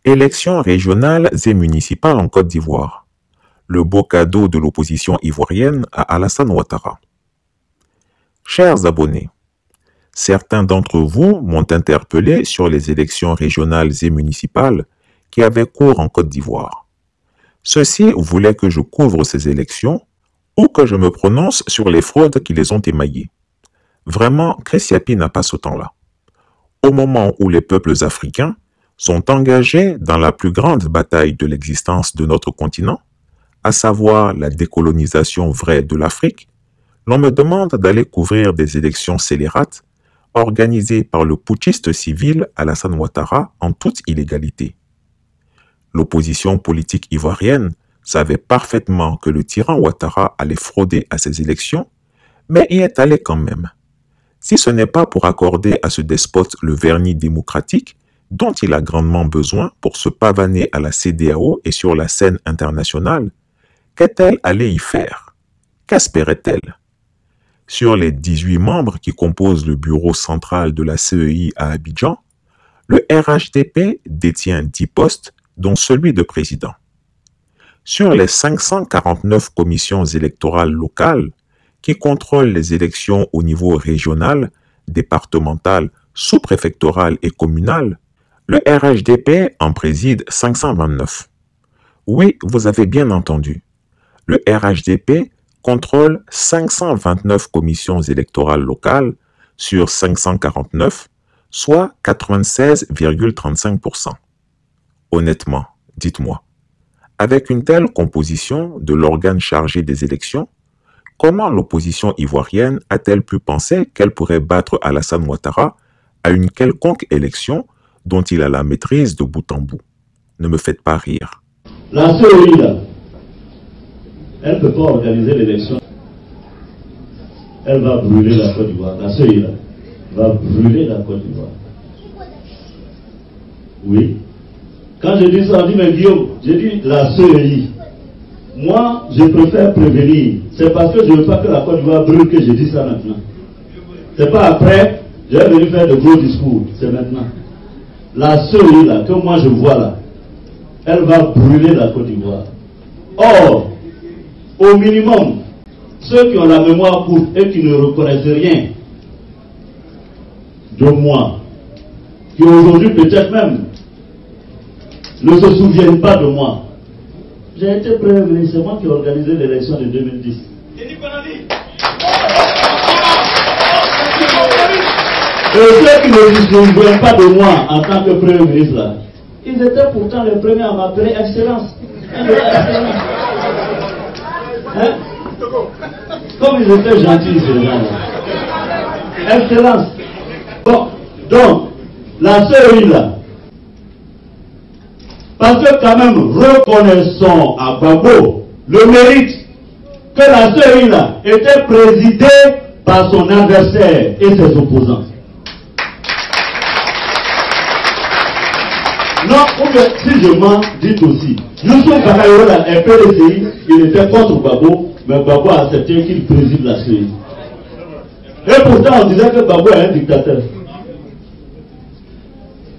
Élections régionales et municipales en Côte d'Ivoire. Le beau cadeau de l'opposition ivoirienne à Alassane Ouattara. Chers abonnés, certains d'entre vous m'ont interpellé sur les élections régionales et municipales qui avaient cours en Côte d'Ivoire. Ceux-ci voulaient que je couvre ces élections ou que je me prononce sur les fraudes qui les ont émaillées. Vraiment, Chris Yapi n'a pas ce temps-là. Au moment où les peuples africains sont engagés dans la plus grande bataille de l'existence de notre continent, à savoir la décolonisation vraie de l'Afrique, l'on me demande d'aller couvrir des élections scélérates organisées par le putschiste civil Alassane Ouattara en toute illégalité. L'opposition politique ivoirienne savait parfaitement que le tyran Ouattara allait frauder à ces élections, mais y est allé quand même. Si ce n'est pas pour accorder à ce despote le vernis démocratique dont il a grandement besoin pour se pavaner à la CEDEAO et sur la scène internationale, qu'est-elle allée y faire? Qu'espérait-elle? Sur les 18 membres qui composent le bureau central de la CEI à Abidjan, le RHDP détient 10 postes, dont celui de président. Sur les 549 commissions électorales locales qui contrôlent les élections au niveau régional, départemental, sous-préfectoral et communal, le RHDP en préside 529. Oui, vous avez bien entendu. Le RHDP contrôle 529 commissions électorales locales sur 549, soit 96,35%. Honnêtement, dites-moi, avec une telle composition de l'organe chargé des élections, comment l'opposition ivoirienne a-t-elle pu penser qu'elle pourrait battre Alassane Ouattara à une quelconque élection dont il a la maîtrise de bout en bout? Ne me faites pas rire. La CEI, là, elle ne peut pas organiser l'élection. Elle va brûler la Côte d'Ivoire. La CEI, là, va brûler la Côte d'Ivoire. Oui. Quand je dis ça, on dit, mais Guillaume, j'ai dit la CEI. Moi, je préfère prévenir. C'est parce que je ne veux pas que la Côte d'Ivoire brûle que je dis ça maintenant. C'est pas après, je vais venir faire de gros discours. C'est maintenant. La CEI, là, que moi je vois là, elle va brûler la Côte d'Ivoire. Or, au minimum, ceux qui ont la mémoire courte et qui ne reconnaissent rien de moi, qui aujourd'hui peut-être même ne se souviennent pas de moi. J'ai été Premier ministre, c'est moi qui ai organisé l'élection de 2010. Et ceux qui ne se souviennent pas de moi en tant que Premier ministre, là, ils étaient pourtant les premiers à m'appeler Excellence. Hein? Comme ils étaient gentils, ces gens-là. Excellence. Bon, donc, la CEI là, parce que quand même, reconnaissons à Gbagbo le mérite que la CEI là était présidée par son adversaire et ses opposants. Non, ou bien, si je mens, dites aussi. Youssou Bakayola, un PDCI, il était contre Gbagbo, mais Gbagbo a accepté qu'il préside la CEI. Et pourtant, on disait que Gbagbo est un dictateur.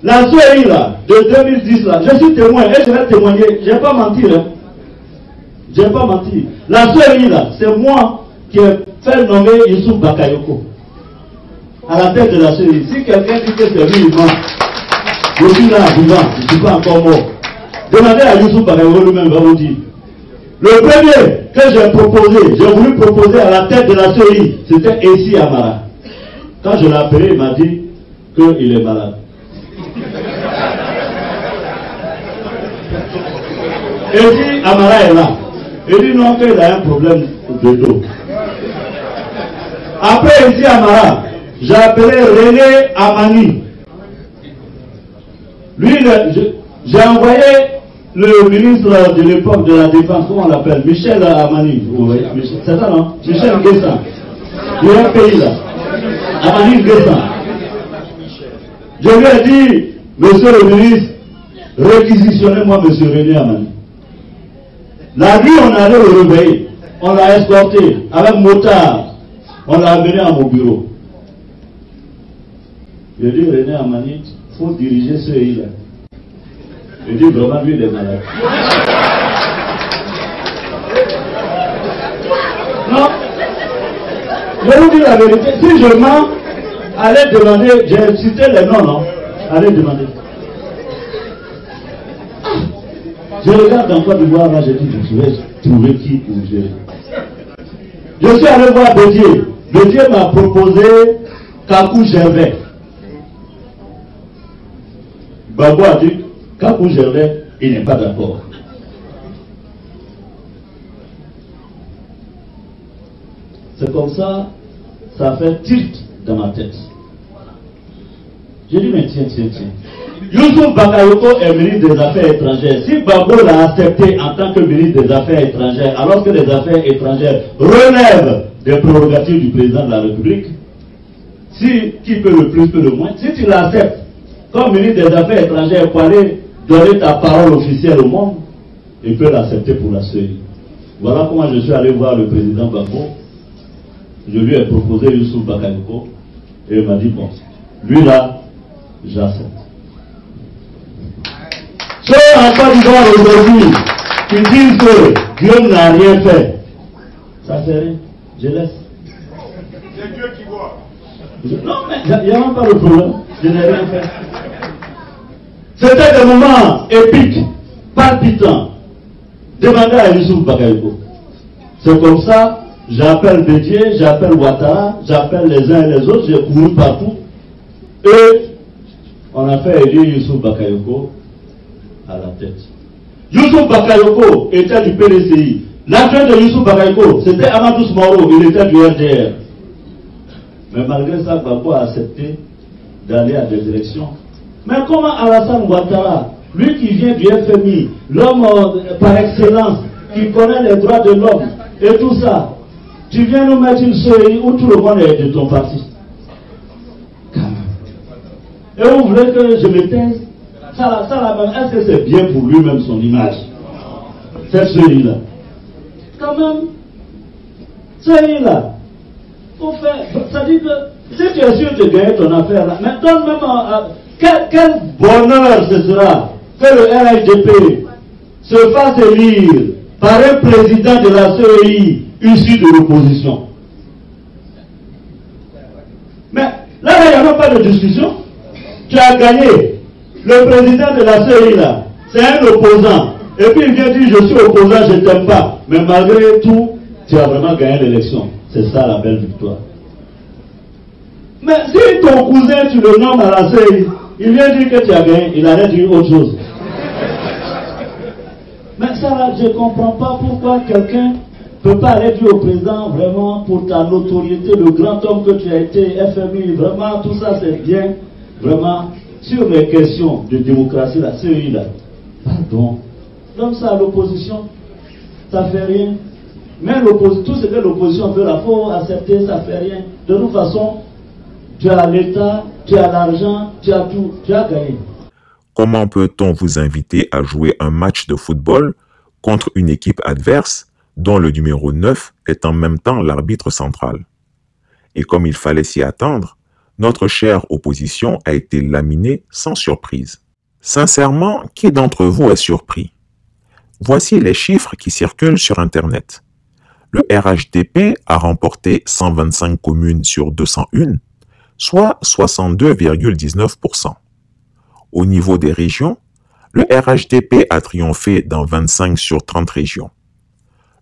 La CEI là, de 2010 là, je suis témoin et je vais témoigner, je n'ai pas menti. Hein. Je n'ai pas menti. La CEI là, c'est moi qui ai fait nommer Youssou Bakayoko à la tête de la CEI. Si quelqu'un dit que c'est lui, il ment. Je suis là vivant, je ne suis pas encore mort. Demandez à Youssou Bakayoko lui-même, va vous dire. Le premier que j'ai proposé, j'ai voulu proposer à la tête de la CEI, c'était Essi Amara. Quand je l'ai appelé, il m'a dit qu'il est malade. Essi Amara est là. Il dit non, qu'il a un problème de dos. Après Essi Amara, j'ai appelé René Amani. Lui, j'ai envoyé le ministre de l'époque de la Défense, comment on l'appelle, Michel Amani. C'est ça, non? Michel Nguessan. Il y a un pays là. Amani Nguessan. Je lui ai dit, monsieur le ministre, réquisitionnez-moi monsieur René Amani. La nuit, on allait le réveiller. On l'a escorté avec motard. On l'a amené à mon bureau. Je dis, René Amani, il faut diriger ce île. Je dis vraiment, lui, il est malade. Non. Je vous dis la vérité. Si je mens, allez demander, j'ai cité les noms, non? Allez demander. Je regarde en Côte d'Ivoire, là, je dis, je vais trouver qui pour gérer. Je suis allé voir Bédier. Bédier m'a proposé Kakou Gervais. Babou a dit, Kakou Gervais, il n'est pas d'accord. C'est comme ça, ça fait tilt dans ma tête. J'ai dit, mais tiens. Youssouf Bakayoko est ministre des Affaires étrangères. Si Babou l'a accepté en tant que ministre des Affaires étrangères, alors que les affaires étrangères relèvent des prérogatives du président de la République, si qui peut le plus, peut le moins, si tu l'acceptes comme ministre des Affaires étrangères pour aller donner ta parole officielle au monde, il peut l'accepter pour la CEI. Voilà comment je suis allé voir le président Babou. Je lui ai proposé Youssouf Bakayoko et il m'a dit, bon, lui là, j'accepte. Ceux en Côte d'Ivoire aujourd'hui qui disent que Dieu n'a rien fait, ça fait rien, je laisse. C'est Dieu qui voit. Non, mais il n'y a même pas de problème, je n'ai rien fait. C'était des moments épiques, palpitants. Demandez à Youssouf Bakayoko. C'est comme ça, j'appelle Bédier, j'appelle Ouattara, j'appelle les uns et les autres, j'ai couru partout. Et on a fait élire Youssouf Bakayoko à la tête. Youssouf Bakayoko était du PDCI. L'adjoint de Youssouf Bakayoko, c'était Amadou Moro, il était du RDR. Mais malgré ça, Babou a accepté d'aller à des élections. Mais comment Alassane Ouattara, lui qui vient du FMI, l'homme par excellence, qui connaît les droits de l'homme et tout ça, tu viens nous mettre une série où tout le monde est de ton parti. Et vous voulez que je me taise? Est-ce que c'est bien pour lui-même son image? Cette série-là. Quand même, série-là, faut faire. Ça dit que si tu es sûr de gagner ton affaire là, mais donne même quel bonheur ce sera que le RHDP se fasse élire par un président de la CEI issu de l'opposition. Mais là, il n'y a même pas de discussion. Tu as gagné. Le président de la CEI là, c'est un opposant. Et puis il vient dire, je suis opposant, je ne t'aime pas. Mais malgré tout, tu as vraiment gagné l'élection. C'est ça la belle victoire. Mais si ton cousin, tu le nommes à la CEI, il vient dire que tu as gagné, il arrête de dire autre chose. Mais ça là, je ne comprends pas pourquoi quelqu'un ne peut pas aller dire au président, vraiment, pour ta notoriété, le grand homme que tu as été, FMI, vraiment, tout ça c'est bien, vraiment, sur les questions de démocratie, la CEI là, pardon, donne ça à l'opposition, ça fait rien. Mais tout ce que l'opposition veut, il faut accepter, ça fait rien. De toute façon, tu as l'État, tu as l'argent, tu as tout, tu as gagné. Comment peut-on vous inviter à jouer un match de football contre une équipe adverse dont le numéro 9 est en même temps l'arbitre central? Et comme il fallait s'y attendre, notre chère opposition a été laminée sans surprise. Sincèrement, qui d'entre vous est surpris? Voici les chiffres qui circulent sur Internet. Le RHDP a remporté 125 communes sur 201, soit 62,19%. Au niveau des régions, le RHDP a triomphé dans 25 sur 30 régions.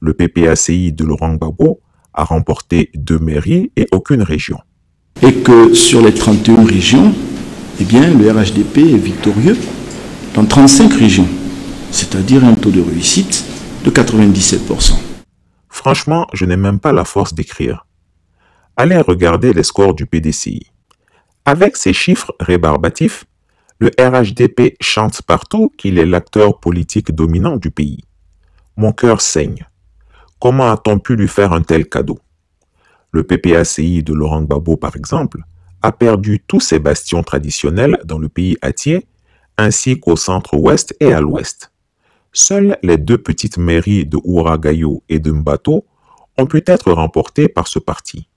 Le PPACI de Laurent Gbagbo a remporté 2 mairies et aucune région. Et que sur les 31 régions, eh bien, le RHDP est victorieux dans 35 régions, c'est-à-dire un taux de réussite de 97%. Franchement, je n'ai même pas la force d'écrire. Allez regarder les scores du PDCI. Avec ces chiffres rébarbatifs, le RHDP chante partout qu'il est l'acteur politique dominant du pays. Mon cœur saigne. Comment a-t-on pu lui faire un tel cadeau? Le PPACI de Laurent Gbagbo, par exemple, a perdu tous ses bastions traditionnels dans le pays atier, ainsi qu'au centre-ouest et à l'ouest. Seules les 2 petites mairies de Ouragayo et de Mbato ont pu être remportées par ce parti.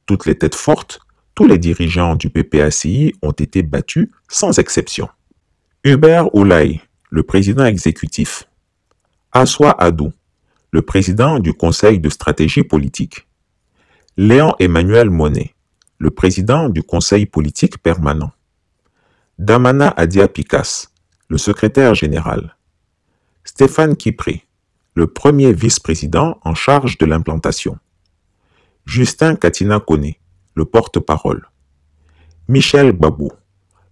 Toutes les têtes fortes, tous les dirigeants du PPACI ont été battus sans exception. Hubert Oulay, le président exécutif. Assoua Adou, le président du Conseil de stratégie politique. Léon Emmanuel Monet, le président du Conseil politique permanent. Damana Adia Pikas, le secrétaire général. Stéphane Kipré, le premier vice-président en charge de l'implantation. Justin Katina Kone, le porte-parole. Michel Babou,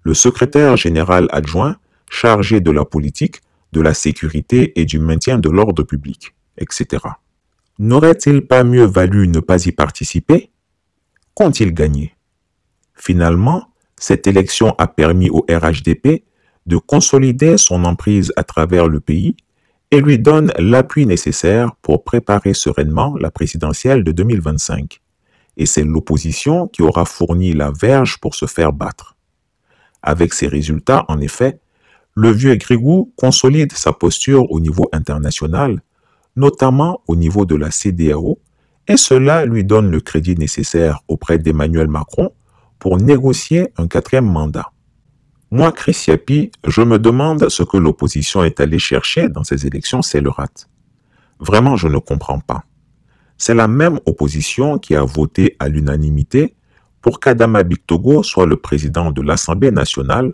le secrétaire général adjoint chargé de la politique, de la sécurité et du maintien de l'ordre public, etc. N'aurait-il pas mieux valu ne pas y participer? Qu'ont-ils gagné? Finalement, cette élection a permis au RHDP de consolider son emprise à travers le pays et lui donne l'appui nécessaire pour préparer sereinement la présidentielle de 2025. Et c'est l'opposition qui aura fourni la verge pour se faire battre. Avec ces résultats, en effet, le vieux Grigou consolide sa posture au niveau international, notamment au niveau de la CEDEAO, et cela lui donne le crédit nécessaire auprès d'Emmanuel Macron pour négocier un 4e mandat. Moi, Chris Yapi, je me demande ce que l'opposition est allée chercher dans ces élections scélérates. Vraiment, je ne comprends pas. C'est la même opposition qui a voté à l'unanimité pour qu'Adama Bictogo soit le président de l'Assemblée nationale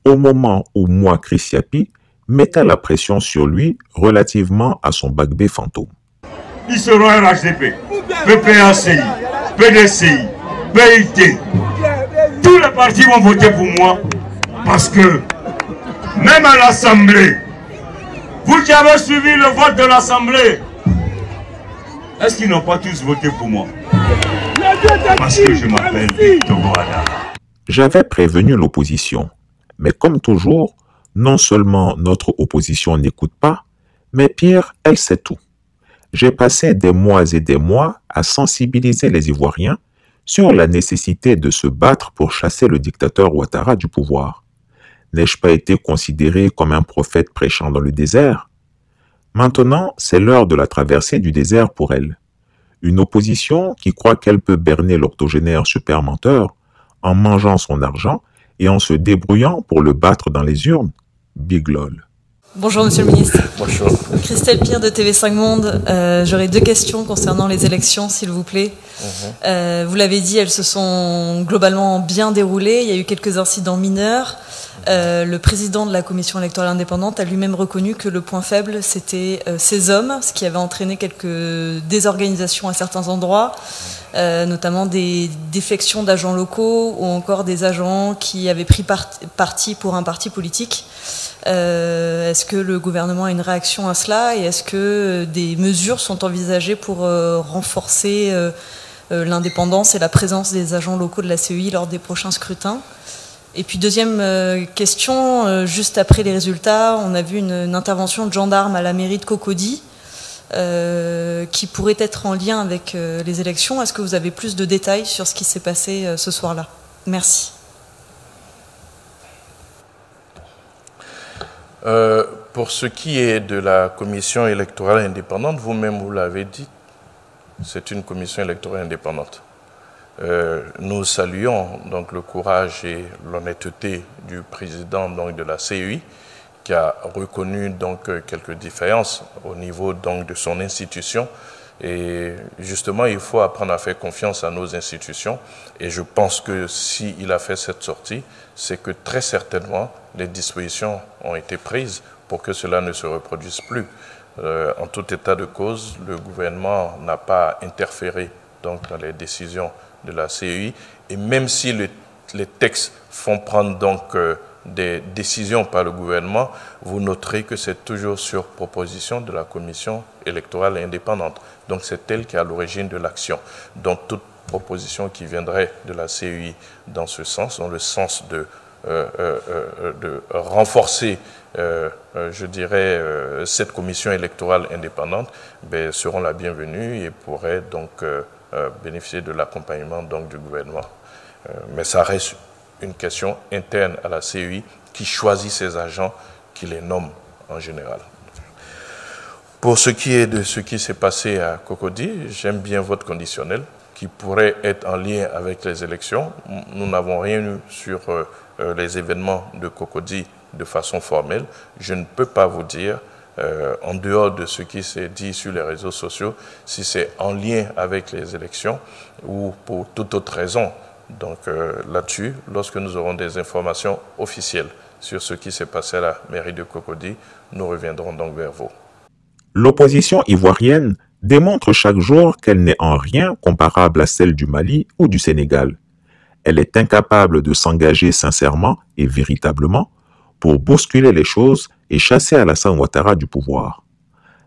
au moment où moi, Chris Yapi, mettais la pression sur lui relativement à son Bagbé fantôme. Ils seront RHDP, PPACI, PDCI, BIT. Tous les partis vont voter pour moi parce que même à l'Assemblée, vous qui avez suivi le vote de l'Assemblée, est-ce qu'ils n'ont pas tous voté pour moi? Parce que je m'appelle Bictogo Adama. J'avais prévenu l'opposition, mais comme toujours, non seulement notre opposition n'écoute pas, mais pire, elle sait tout. J'ai passé des mois et des mois à sensibiliser les Ivoiriens sur la nécessité de se battre pour chasser le dictateur Ouattara du pouvoir. N'ai-je pas été considéré comme un prophète prêchant dans le désert? Maintenant, c'est l'heure de la traversée du désert pour elle. Une opposition qui croit qu'elle peut berner l'octogénaire super menteur en mangeant son argent et en se débrouillant pour le battre dans les urnes. Big lol. Bonjour Monsieur le Ministre. Bonjour. Christelle Pire de TV5 Monde. J'aurais 2 questions concernant les élections, s'il vous plaît. Vous l'avez dit, elles se sont globalement bien déroulées. Il y a eu quelques incidents mineurs. Le président de la commission électorale indépendante a lui-même reconnu que le point faible, c'était ces hommes, ce qui avait entraîné quelques désorganisations à certains endroits, notamment des défections d'agents locaux ou encore des agents qui avaient pris parti pour un parti politique. Est-ce que le gouvernement a une réaction à cela et est-ce que des mesures sont envisagées pour renforcer l'indépendance et la présence des agents locaux de la CEI lors des prochains scrutins? Et puis deuxième question, juste après les résultats, on a vu une intervention de gendarmes à la mairie de Cocody qui pourrait être en lien avec les élections. Est-ce que vous avez plus de détails sur ce qui s'est passé ce soir-là? Merci. Pour ce qui est de la commission électorale indépendante, vous-même vous l'avez dit, c'est une commission électorale indépendante. Nous saluons donc le courage et l'honnêteté du président donc, de la CEI qui a reconnu donc quelques différences au niveau donc de son institution. Et justement, il faut apprendre à faire confiance à nos institutions. Et je pense que s'il a fait cette sortie, c'est que très certainement, les dispositions ont été prises pour que cela ne se reproduise plus. En tout état de cause, le gouvernement n'a pas interféré donc, dans les décisions de la CEI. Et même si les textes font prendre donc, des décisions par le gouvernement, vous noterez que c'est toujours sur proposition de la commission électorale indépendante. Donc c'est elle qui est à l'origine de l'action. Donc toute proposition qui viendrait de la CEI dans ce sens, dans le sens de renforcer, je dirais, cette commission électorale indépendante, ben, seront la bienvenue et pourraient donc bénéficier de l'accompagnement donc du gouvernement. Mais ça reste une question interne à la CEI qui choisit ses agents, qui les nomme en général. Pour ce qui est de ce qui s'est passé à Cocody, j'aime bien votre conditionnel qui pourrait être en lien avec les élections. Nous n'avons rien eu sur les événements de Cocody de façon formelle. Je ne peux pas vous dire, en dehors de ce qui s'est dit sur les réseaux sociaux, si c'est en lien avec les élections ou pour toute autre raison. Donc là-dessus, lorsque nous aurons des informations officielles sur ce qui s'est passé à la mairie de Cocody, nous reviendrons donc vers vous. L'opposition ivoirienne démontre chaque jour qu'elle n'est en rien comparable à celle du Mali ou du Sénégal. Elle est incapable de s'engager sincèrement et véritablement pour bousculer les choses et chasser Alassane Ouattara du pouvoir.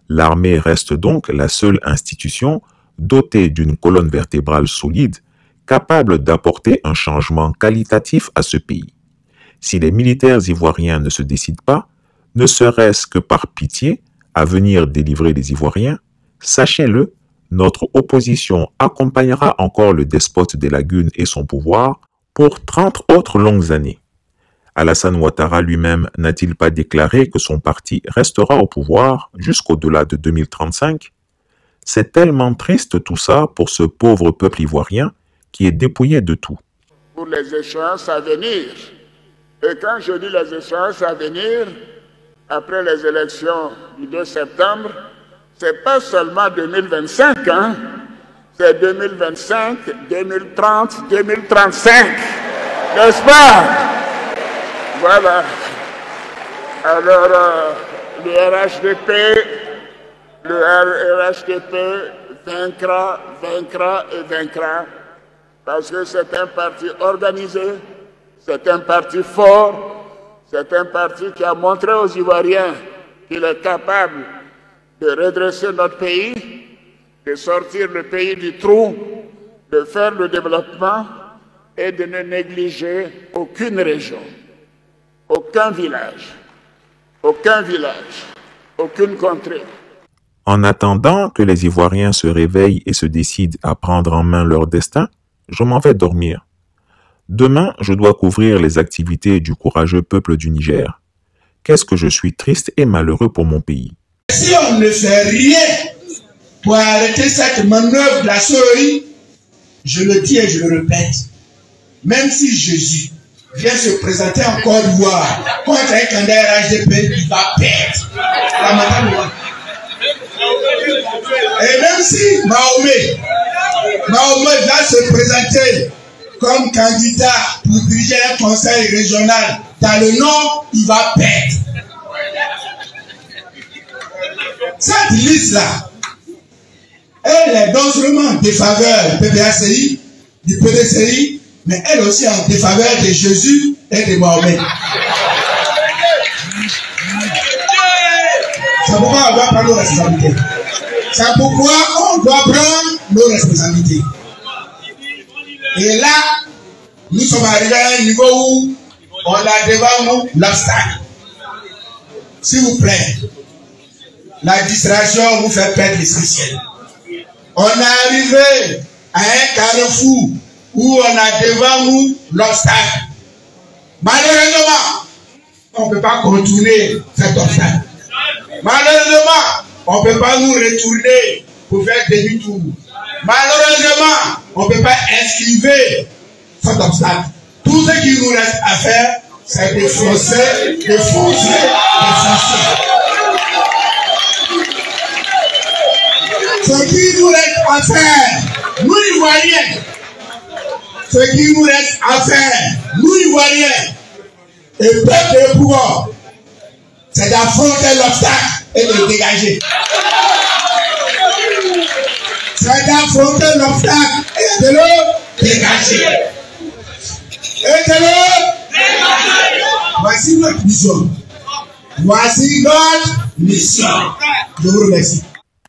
L'armée reste donc la seule institution dotée d'une colonne vertébrale solide, capable d'apporter un changement qualitatif à ce pays. Si les militaires ivoiriens ne se décident pas, ne serait-ce que par pitié, à venir délivrer les Ivoiriens, sachez-le, notre opposition accompagnera encore le despote des lagunes et son pouvoir pour 30 autres longues années. Alassane Ouattara lui-même n'a-t-il pas déclaré que son parti restera au pouvoir jusqu'au-delà de 2035? C'est tellement triste tout ça pour ce pauvre peuple ivoirien qui est dépouillé de tout. Pour les échéances à venir, et quand je dis les échéances à venir, après les élections du 2 septembre, c'est pas seulement 2025, hein? C'est 2025, 2030, 2035, n'est-ce pas? Voilà. Alors, le RHDP vaincra et vaincra, parce que c'est un parti organisé, c'est un parti fort, c'est un parti qui a montré aux Ivoiriens qu'il est capable de redresser notre pays, de sortir le pays du trou, de faire le développement et de ne négliger aucune région, aucun village, aucune contrée. En attendant que les Ivoiriens se réveillent et se décident à prendre en main leur destin, je m'en vais dormir. Demain, je dois couvrir les activités du courageux peuple du Niger. Qu'est-ce que je suis triste et malheureux pour mon pays. Si on ne fait rien pour arrêter cette manœuvre de la souris, je le dis et je le répète, même si Jésus vient se présenter en Côte d'Ivoire contre un candidat RHDP, il va perdre. Et même si Mahomet va se présenter comme candidat pour diriger un conseil régional dans le Nord, il va perdre. Cette liste-là, elle est dangereusement en défaveur du PPACI, du PDCI, mais elle aussi en défaveur de Jésus et de Mahomet. C'est pourquoi on doit prendre nos responsabilités. C'est pourquoi on doit prendre nos responsabilités. Et là, nous sommes arrivés à un niveau où on a devant nous l'obstacle. S'il vous plaît, la distraction vous fait perdre l'essentiel. On est arrivé à un carrefour où on a devant nous l'obstacle. Malheureusement, on ne peut pas contourner cet obstacle. Malheureusement, on ne peut pas nous retourner pour faire demi-tour. Malheureusement, on ne peut pas esquiver cet obstacle. Tout ce qui nous reste à faire, c'est de foncer, de foncer. Ce qui nous reste à faire, nous Ivoiriens, ce qui nous reste à faire, nous Ivoiriens, et peuple de pouvoir, c'est d'affronter l'obstacle et de le dégager. C'est d'affronter l'obstacle et de le dégager. Et de le dégager. Voici notre mission. Voici notre mission. Je vous remercie.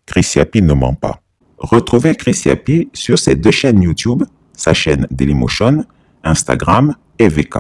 Chris Yapi ne ment pas. Retrouvez Chris Yapi sur ses deux chaînes YouTube, sa chaîne Dailymotion, Instagram et VK.